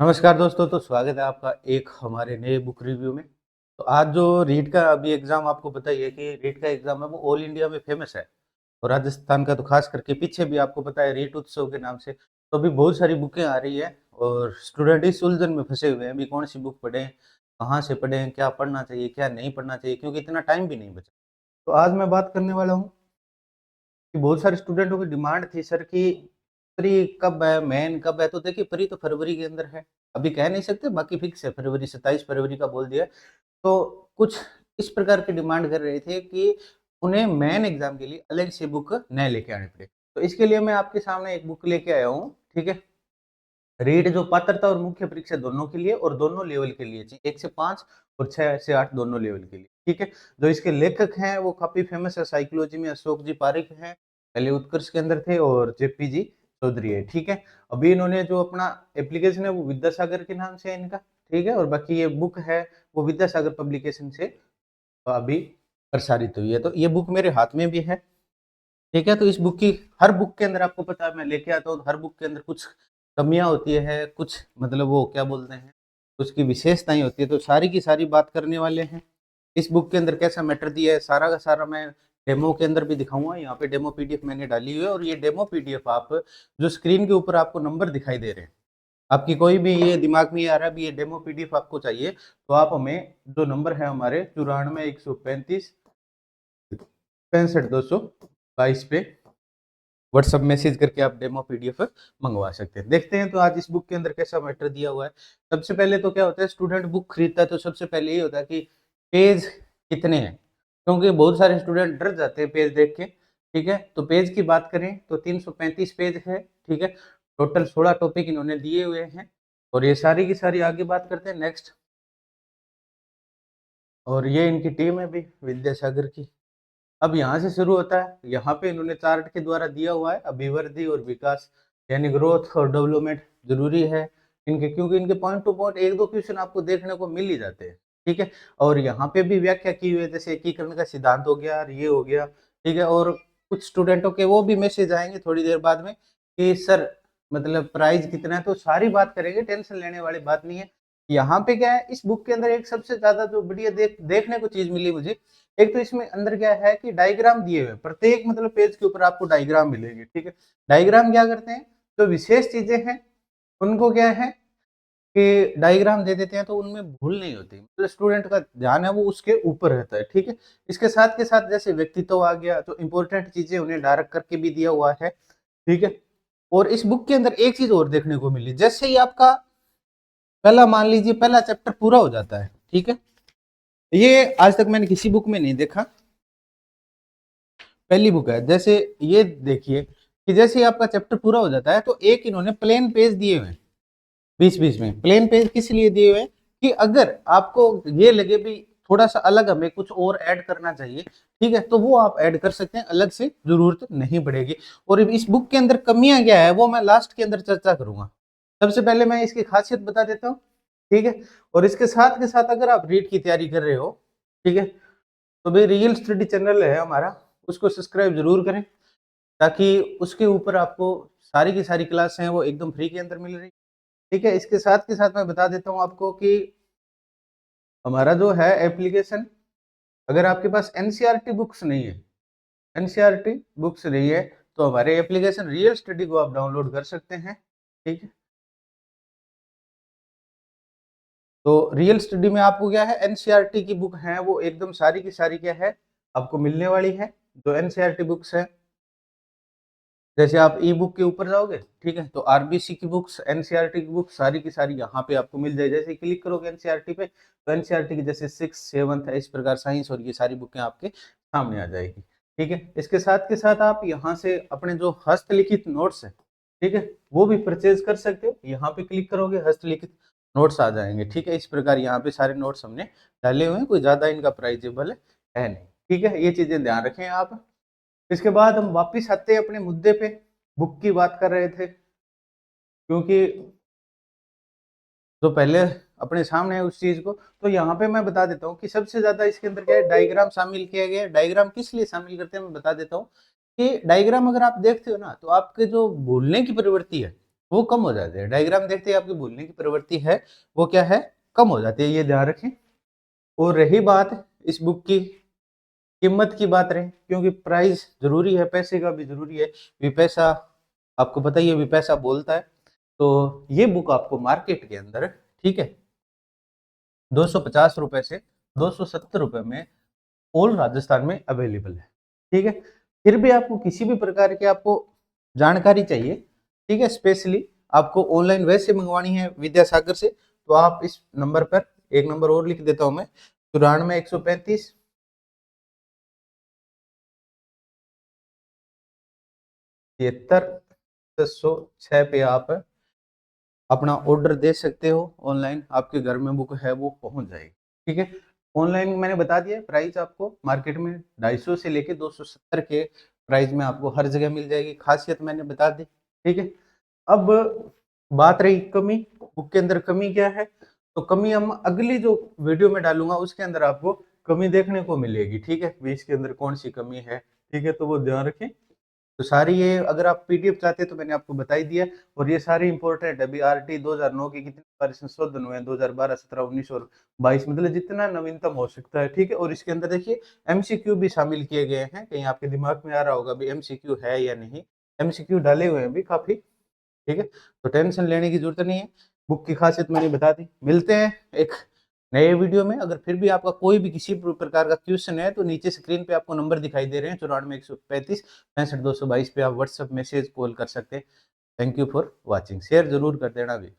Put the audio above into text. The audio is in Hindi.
नमस्कार दोस्तों, तो स्वागत है आपका एक हमारे नए बुक रिव्यू में। तो आज जो रीट का अभी एग्ज़ाम आपको पता ही है कि रीट का एग्ज़ाम है वो ऑल इंडिया में फ़ेमस है और राजस्थान का तो ख़ास करके पीछे भी आपको पता है रीट उत्सव के नाम से। तो अभी बहुत सारी बुकें आ रही है और स्टूडेंट इस उलझन में फँसे हुए हैं, अभी कौन-सी बुक पढ़ें, कहाँ से पढ़ें, क्या पढ़ना चाहिए, क्या नहीं पढ़ना चाहिए क्योंकि इतना टाइम भी नहीं बचा। तो आज मैं बात करने वाला हूँ कि बहुत सारे स्टूडेंटों की डिमांड थी सर कि प्री कब है, मेन कब है? तो देखिए प्री तो फरवरी के अंदर है। अभी कह नहीं सकते, बाकी फिक्स है फरवरी, 27 फरवरी का बोल दिया है। तो कुछ इस प्रकार की डिमांड कर रहे थे कि उन्हें मेन एग्ज़ाम के लिए अलग से बुक नए लेके आने पड़े। तो इसके लिए मैं आपके सामने एक बुक लेके आया हूँ, ठीक है? रीट जो पात्रता और मुख्य परीक्षा दोनों के लिए और दोनों लेवल के लिए चाहिए, 1 से 5 और 6 से 8 दोनों लेवल के लिए, ठीक है? जो इसके लेखक हैं वो काफ़ी फ़ेमस है, साइकोलॉजी में अशोक जी पारिक हैं, पहले उत्कर्ष के अंदर थे और जेपी जी चौधरी है, ठीक है? अभी इन्होंने जो अपना एप्लीकेशन है वो विद्यासागर के नाम से है इनका, ठीक है? और बाकी ये बुक है वो विद्यासागर पब्लिकेशन से अभी प्रसारित हुई है। तो ये बुक मेरे हाथ में भी है, ठीक है? तो इस बुक की हर बुक के अंदर आपको पता है मैं लेके आता हूँ, तो हर बुक के अंदर कुछ कमियाँ होती है, कुछ मतलब वो क्या बोलते हैं, उसकी विशेषताएँ होती है, तो सारी की सारी बात करने वाले हैं। इस बुक के अंदर कैसा मैटर दिया है, सारा का सारा मैं डेमो के अंदर भी दिखाऊँगा। यहाँ पे डेमो पीडीएफ मैंने डाली हुई है और ये डेमो पीडीएफ आप जो स्क्रीन के ऊपर आपको नंबर दिखाई दे रहे हैं, आपकी कोई भी ये दिमाग में ये आ रहा है भी ये डेमो पीडीएफ आपको चाहिए, तो आप हमें जो नंबर है हमारे 94 135 65 222 पे व्हाट्सएप मैसेज करके आप डेमो पीडीएफ मंगवा सकते हैं। देखते हैं तो आज इस बुक के अंदर कैसा मैटर दिया हुआ है। सबसे पहले तो क्या होता है, स्टूडेंट बुक खरीदता है तो सबसे पहले ये होता है कि पेज कितने हैं? क्योंकि बहुत सारे स्टूडेंट डर जाते हैं पेज देख के, ठीक है? तो पेज की बात करें तो 335 पेज है, ठीक है? टोटल 16 टॉपिक इन्होंने दिए हुए हैं और ये सारी की सारी आगे बात करते हैं नेक्स्ट। और ये इनकी टीम है भी विद्यासागर की। अब यहाँ से शुरू होता है, यहाँ पे इन्होंने चार्ट के द्वारा दिया हुआ है अभिवृद्धि और विकास, यानी ग्रोथ और डेवलपमेंट जरूरी है इनके, क्योंकि इनके पॉइंट टू पॉइंट एक दो क्वेश्चन आपको देखने को मिल ही जाते हैं, ठीक है? और यहाँ पे भी व्याख्या की हुई है, जैसे एकीकरण का सिद्धांत हो गया, ये हो गया, ठीक है? और कुछ स्टूडेंटों के वो भी मैसेज आएंगे थोड़ी देर बाद में कि सर मतलब प्राइस कितना है, तो सारी बात करेंगे, टेंशन लेने वाली बात नहीं है। यहाँ पे क्या है, इस बुक के अंदर एक सबसे ज्यादा जो बढ़िया देखने को चीज मिली मुझे, एक तो इसमें अंदर क्या है कि डायग्राम दिए हुए, प्रत्येक मतलब पेज के ऊपर आपको डायग्राम मिलेंगे, ठीक है? डायग्राम क्या करते हैं, जो विशेष चीजें हैं उनको क्या है कि डायग्राम दे देते हैं तो उनमें भूल नहीं होती, मतलब स्टूडेंट का ध्यान है वो उसके ऊपर रहता है, ठीक है? इसके साथ के साथ जैसे व्यक्तित्व आ गया, तो इंपॉर्टेंट चीजें उन्हें डायरेक्ट करके भी दिया हुआ है, ठीक है? और इस बुक के अंदर एक चीज और देखने को मिली, जैसे ही आपका पहला मान लीजिए पहला चैप्टर पूरा हो जाता है, ठीक है? ये आज तक मैंने किसी बुक में नहीं देखा, पहली बुक है। जैसे ये देखिए कि जैसे ही आपका चैप्टर पूरा हो जाता है तो एक इन्होंने प्लेन पेज दिए हुए हैं बीच बीच में। प्लेन पेज किस लिए दिए हुए हैं कि अगर आपको ये लगे भी थोड़ा सा अलग हमें कुछ और ऐड करना चाहिए, ठीक है, तो वो आप ऐड कर सकते हैं, अलग से जरूरत नहीं पड़ेगी। और इस बुक के अंदर कमियां क्या है वो मैं लास्ट के अंदर चर्चा करूंगा। सबसे पहले मैं इसकी खासियत बता देता हूँ, ठीक है? और इसके साथ के साथ अगर आप रीट की तैयारी कर रहे हो, ठीक है, तो भाई रियल स्टडी चैनल है हमारा, उसको सब्सक्राइब जरूर करें ताकि उसके ऊपर आपको सारी की सारी क्लास हैं वो एकदम फ्री के अंदर मिल रही, ठीक है? इसके साथ के साथ मैं बता देता हूँ आपको कि हमारा जो है एप्लीकेशन, अगर आपके पास एनसीईआरटी बुक्स नहीं है, एनसीईआरटी बुक्स नहीं है, तो हमारे एप्लीकेशन रियल स्टडी को आप डाउनलोड कर सकते हैं, ठीक है? तो रियल स्टडी में आपको क्या है, एनसीईआरटी की बुक है वो एकदम सारी की सारी क्या है आपको मिलने वाली है। जो एनसीईआरटी बुक्स है, जैसे आप ई बुक के ऊपर जाओगे, ठीक है, तो आरबीसी की बुक्स, एनसीईआरटी की बुक्स सारी की सारी यहाँ पे आपको मिल जाएगी। जैसे क्लिक करोगे एनसीईआरटी पे तो एनसीईआरटी की जैसे 6, 7 है, इस प्रकार साइंस और ये सारी बुकें आपके सामने आ जाएगी, ठीक है? इसके साथ के साथ आप यहाँ से अपने जो हस्तलिखित नोट्स है, ठीक है, वो भी परचेज कर सकते हो। यहाँ पे क्लिक करोगे हस्तलिखित नोट्स आ जाएंगे, ठीक है? इस प्रकार यहाँ पे सारे नोट्स हमने डाले हुए हैं, कोई ज्यादा इनका प्राइजेबल है नहीं, ठीक है? ये चीजें ध्यान रखें आप। इसके बाद हम वापिस आते हैं अपने मुद्दे पे, बुक की बात कर रहे थे, क्योंकि जो पहले अपने सामने है उस चीज को, तो यहाँ पे मैं बता देता हूँ कि सबसे ज्यादा इसके अंदर क्या है, डायग्राम शामिल किया गया है। डायग्राम किस लिए शामिल करते हैं मैं बता देता हूँ कि डायग्राम अगर आप देखते हो ना तो आपके जो भूलने की प्रवृत्ति है वो कम हो जाते हैं। डायग्राम देखते ही आपकी भूलने की प्रवृत्ति है वो क्या है, कम हो जाती है, ये ध्यान रखें। और रही बात इस बुक की कीमत की बात रही, क्योंकि प्राइस जरूरी है, पैसे का भी जरूरी है, भी पैसा आपको पता ही है, भी पैसा बोलता है। तो ये बुक आपको मार्केट के अंदर, ठीक है, 250 रुपए से 270 रुपए में ऑल राजस्थान में अवेलेबल है, ठीक है। फिर भी आपको किसी भी प्रकार की आपको जानकारी चाहिए, ठीक है, स्पेशली आपको ऑनलाइन वैसे मंगवानी है विद्यासागर से, तो आप इस नंबर पर, एक नंबर और लिख देता हूं मैं, 94 135 73 606 पे आप अपना ऑर्डर दे सकते हो। ऑनलाइन आपके घर में बुक है वो पहुंच जाएगी, ठीक है। ऑनलाइन मैंने बता दिया प्राइस आपको मार्केट में 250 से लेके 270 के प्राइस में आपको हर जगह मिल जाएगी, खासियत मैंने बता दी, ठीक है। अब बात रही कमी, बुक के अंदर कमी क्या है, तो कमी हम अगली जो वीडियो में डालूंगा उसके अंदर आपको कमी देखने को मिलेगी, ठीक है, भी इसके अंदर कौन सी कमी है, ठीक है, तो वो ध्यान रखें। तो सारी ये अगर आप पीडीएफ चाहते हैं तो मैंने आपको बता ही दिया, और ये सारी इंपॉर्टेंट है। अभी आरटी 2009 के कितने बार संशोधन हुए हैं, 2012 17 19 और 22, मतलब जितना नवीनतम हो सकता है, ठीक है। और इसके अंदर देखिए एमसीक्यू भी शामिल किए गए हैं, कहीं आपके दिमाग में आ रहा होगा भी एमसीक्यू है या नहीं, एमसीक्यू डाले हुए हैं भी काफी, ठीक है। तो टेंशन लेने की जरूरत नहीं है, बुक की खासियत मैंने बता दी। मिलते हैं एक नए वीडियो में। अगर फिर भी आपका कोई भी किसी प्रकार का क्वेश्चन है तो नीचे स्क्रीन पे आपको नंबर दिखाई दे रहे हैं, 94 135 65 222 पे आप व्हाट्सएप मैसेज कॉल कर सकते हैं। Thank you for watching, share जरूर कर देना भी।